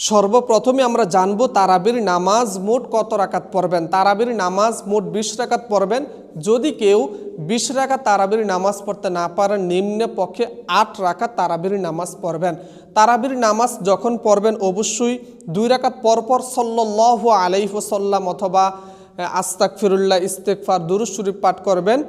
সর্বপ্রথমে আমরা জানবো তারাবির নামাজ মোট কত রাকাত পড়বেন। তারাবির নামাজ মোট 20 রাকাত পড়বেন। যদি কেউ 20 রাকাত তারাবির নামাজ পড়তে না পারেন, নিম্ন পক্ষে 8 রাকাত তারাবির নামাজ পড়বেন। তারাবির নামাজ যখন পড়বেন অবশ্যই 2 রাকাত পরপর সাল্লাল্লাহু আলাইহি ওয়াসাল্লাম অথবা আস্তাগফিরুল্লাহ, ইস্তেগফার, দুরূদ শরীফ পাঠ করবেন।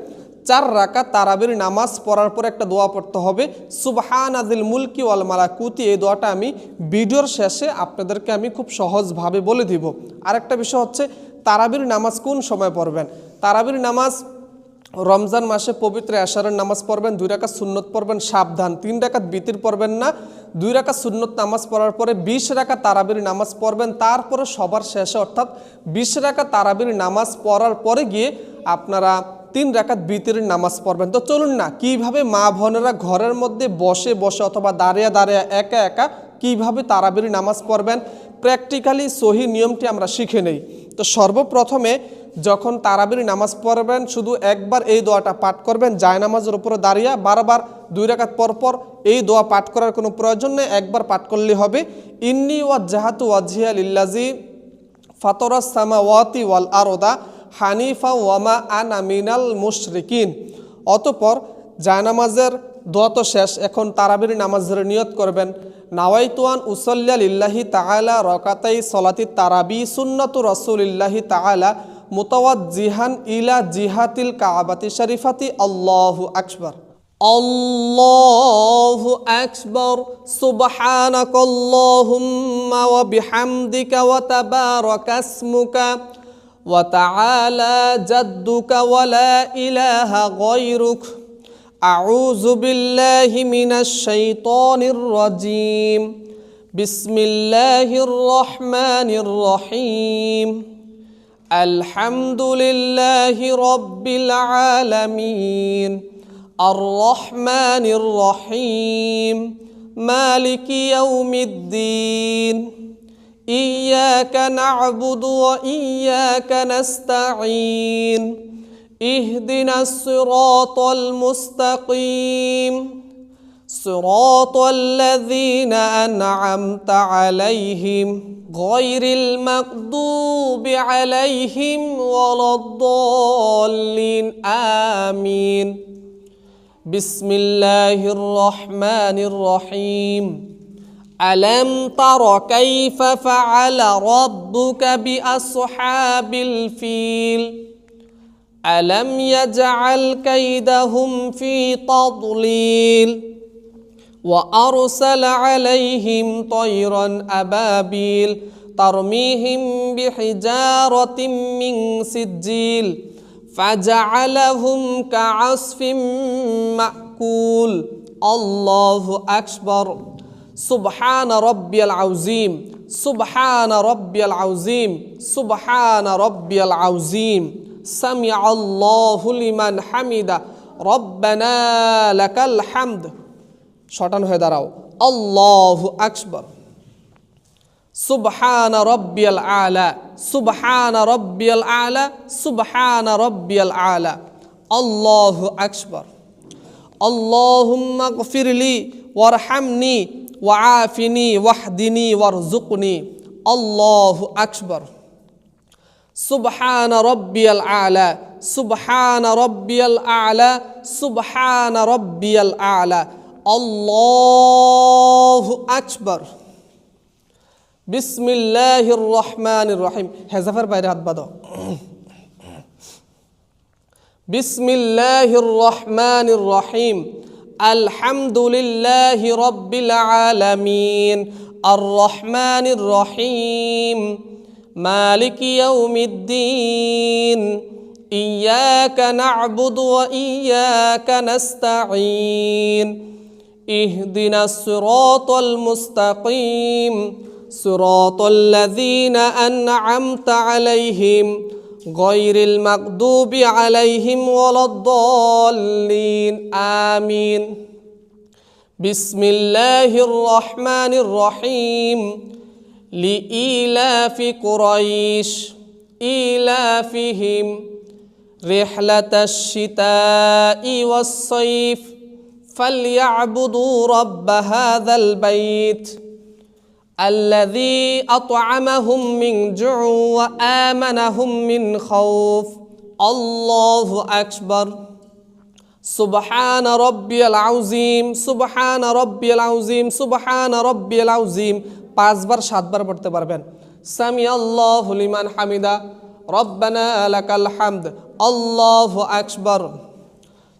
4 রাকাত তারাবির নামাজ পড়ার পর একটা দোয়া পড়তে হবে, সুবহানাজিল মুলকি ওয়াল মালাকুতি। এই দোয়াটা আমি ভিডিওর শেষে আপনাদেরকে আমি খুব সহজভাবে বলে দিব। আরেকটা বিষয় হচ্ছে তারাবির নামাজ কোন সময় পড়বেন। তারাবির নামাজ রমজান মাসে পবিত্র এশারের নামাজ পড়বেন, 2 রাকাত সুন্নত পড়বেন, সাবধান 3 রাকাত বিতির পড়বেন না। 2 রাকাত সুন্নত নামাজ পড়ার পরে 20 রাকাত তারাবির নামাজ পড়বেন। তারপরে সবার শেষে অর্থাৎ 20 রাকাত তারাবির নামাজ পড়ার পরে গিয়ে আপনারা 3 রাকাত বিতিরের নামাজ পড়বেন। তো চলুন না কিভাবে মা বোনেরা ঘরের মধ্যে বসে বসে অথবা দাঁড়িয়ে দাঁড়িয়ে একা একা কিভাবে তারাবির নামাজ পড়বেন, প্র্যাকটিক্যালি সহি নিয়মটি আমরা শিখে নেই। তো সর্বপ্রথমে যখন তারাবির নামাজ পড়বেন শুধু একবার এই দোয়াটা পাঠ করবেন, জায়নামাজের উপরে দাঁড়িয়ে বারবার 2 রাকাত পরপর এই দোয়া পাঠ করার কোনো প্রয়োজন নেই, একবার পাঠ করলে হবে। ইন্নী ওয়াজ্জাহাতু ওয়াজহিয়া লিল্লাযী ফাতারাস সামাওয়াতি ওয়াল আরদা হানিফা ওয়ামা আনা মিনাল মুশরিকিন। অতঃপর জায়নামাজের দোয়া তো শেষ, এখন তারাবির নামাজের নিয়ত করবেন। নাওয়াইতুয়ান উসল্লিয়া লিল্লাহি তাআলা রাকাতাই সলাতি তারাবি সুন্নাতু রাসূলিল্লাহি তাআলা মুতাওয়াজ্জিহান ইলা জিহাতিল কাবাতি শরীফাতি। আল্লাহু আকবার। আল্লাহু আকবার। সুবহানাকাল্লাহুম্মা ওয়া বিহামদিকা ওয়া তাবারাকাসমুকা ওয়া তাআলা জাদ্দুকা ওয়া লা ইলাহা গায়রুক। আউযু বিল্লাহি মিনাশ শাইতানির রাজীম। বিসমিল্লাহির রহমানির রহিম। আলহামদুলিল্লাহি রাব্বিল আলামিন আর রহমানির রহিম মালিকি ইয়াউমিদ্দিন। ইয়্যাকা না'বুদু ওয়া ইয়্যাকা নাস্তাঈন। ইহদিনাস সিরাতাল মুস্তাকিম সিরাতাল্লাযীনা আন'আমতা আলাইহিম গায়রিল মাগদুবি আলাইহিম ওয়ালাদ-দাল্লিন। আমিন। বিসমিল্লাহির রহমানির রহিম। আলাম তারা কাইফা ফাআলা রাব্বুকা বিআসহাবিল ফিল। আলাম ইয়াজআল কাইদাহুম ফি তাদলিল ওয়া আরসালা আলাইহিম তায়রান আবাবিল তারমিহিম বিহিজারাতিম মিন সিজ্জিল ফাজআলাহুম কাআসফিম মাকুল। আল্লাহু আকবার। সুবহান রাব্বিয়াল আযীম। সুবহান রাব্বিয়াল আযীম। সুবহান রাব্বিয়াল আযীম। সামিআল্লাহু লিমান হামিদা রব্বানা লাকাল হামদ। শটান হয়ে দাঁড়াও। আল্লাহু আকবার। সুবহান রাব্বিয়াল আলা। সুবহান রাব্বিয়াল আলা। সুবহান রাব্বিয়াল আলা। আল্লাহু আকবার। আল্লাহুম্মা গফিরলি ওয়ারহামনি ওয়াআফিনি ওয়াহদিনি ওয়ারযুকনি। আল্লাহু আকবার। সুবহান রাব্বিয়াল আলা। সুবহান রাব্বিয়াল আলা। সুবহান রাব্বিয়াল আলা। আল্লাহু আকবার। বিসমিল্লাহির রহমানির রহিম। হেজাফের বাইরে হাত বাঁধো। বিসমিল্লাহির রহমানির রহিম। আলহামদুলিল্লাহি রাব্বিল আলামিন আর রহমানির রহিম মালিকি ইয়াউমিদ্দিন। ইয়্যাকা না'বুদু ওয়া ইয়্যাকা নাস্তাঈন। ইহদিনাস সিরাতাল মুস্তাকিম সিরাতাল্লাযীনা আন'আমতা আলাইহিম গায়রিল মাগদুবি আলাইহিম ওয়ালাদ-দাল্লিন। আমিন। বিসমিল্লাহির রহমানির রহিম। লিইলাফি কুরাইশ ইলাফিহিম রিহলাতাশ শিতাই ওয়াস-সাইফ ফালইয়াবুদু রাব্ব হাযাল বাইত আল্লাযী আত'আমাহুম মিন জু'ন ওয়া আমানাহুম মিন খাউফ। আল্লাহু আকবার। সুবহান রব্বিয়াল আযীম, সুবহান রব্বিয়াল আযীম, সুবহান রব্বিয়াল আযীম 5 বার 7 বার পড়তে পারবেন। সামিআল্লাহু লিমান হামিদা, রব্বানা লাকাল হামদ, আল্লাহু আকবার।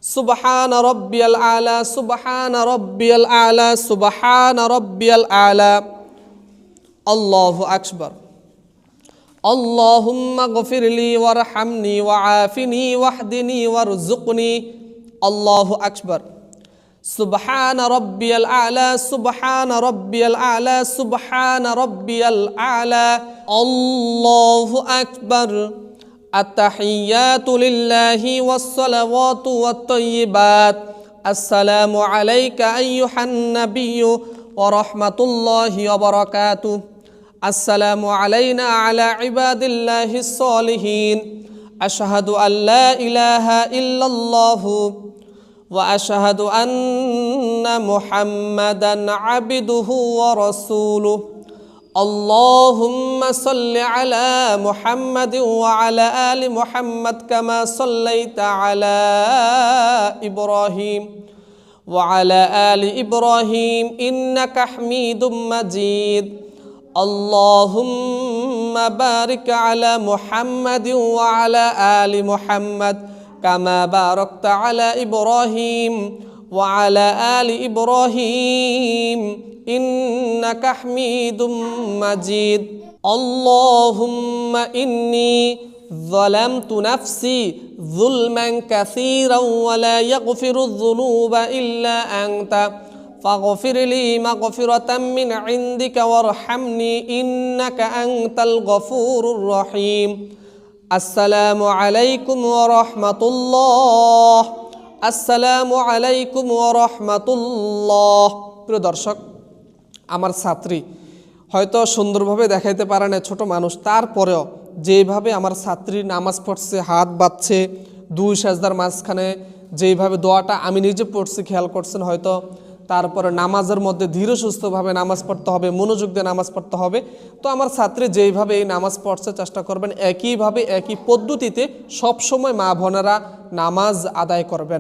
সুবহান রব্বিয়াল আলা, সুবহান রব্বিয়াল আলা, সুবহান রব্বিয়াল আলা, আল্লাহু আকবার। আল্লাহুম্মা গফিরলি ওয়ারহামনি ওয়াআফিনি ওয়াহদিনি ওয়ারযুকনি, আল্লাহু আকবার। সুবহান রব্বিয়াল আলা, সুবহান রব্বিয়াল আলা, সুবহান রব্বিয়াল আলা, আল্লাহু আকবার। আত-তাহিয়াতু লিল্লাহি ওয়াস-সালাওয়াতু ওয়াত-তাইয়্যিবাত। আসসালামু আলাইকা আইয়ুহান নাবিয়্যু ওয়া রাহমাতুল্লাহি ওয়া বারাকাতুহু। আসসালামু আলাইনা আলা ইবাদিল্লাহিস সালিহিন। আশহাদু আল্লা ইলাহা ইল্লাল্লাহু ওয়া আশহাদু আন্না মুহাম্মাদান আবদুহু ওয়া রাসূলুহু। আল্লাহুম্মা সাল্লি আলা মুহাম্মাদিন ওয়া আলা আলি মুহাম্মাদ কামা সাল্লাইতা আলা ইব্রাহিম ওয়া আলা আলি ইব্রাহিম ইন্নাকা হামিদুম মাজিদ। আল্লাহুম্মা বারিক আলা মুহাম্মাদিন ওয়া আলা আলি মুহাম্মাদ কামা বারাকতা আলা ইব্রাহিম ওয়া আলা আলি ইব্রাহিম ইন্নাকা হামিদুম মাজিদ। আল্লাহুম্মা ইন্নী যালামতু নাফসি যুলমান কাসীরান ওয়া লা ইয়াগফিরুয যুনুবা ইল্লা আনতা ফাগফির লি মাগফিরাতাম মিন ইনদিকা ওয়ারহামনি ইন্নাকা আনতাল গফুরুর রহিম। আসসালামু আলাইকুম ওয়া রাহমাতুল্লাহ, আসসালামু আলাইকুম ওয়া রাহমাতুল্লাহ। প্রিয় দর্শক, আমার ছাত্রী হয়তো সুন্দরভাবে দেখাইতে পারে না, ছোট মানুষ, তারপরেও যেভাবে আমার ছাত্রী নামাজ পড়ছে, হাত বাঁধছে, 2 সাজদার মাঝখানে যেইভাবে দোয়াটা আমি নিজে পড়ছি খেয়াল করছেন হয়তো। তারপরে নামাজের মধ্যে ধীরে সুস্থভাবে নামাজ পড়তে হবে, মনোযোগ দিয়ে নামাজ পড়তে হবে। তো আমার ছাত্রী যেইভাবে এই নামাজ পড়ছে চেষ্টা করবেন একইভাবে একই পদ্ধতিতে সবসময় মা বোনেরা নামাজ আদায় করবেন।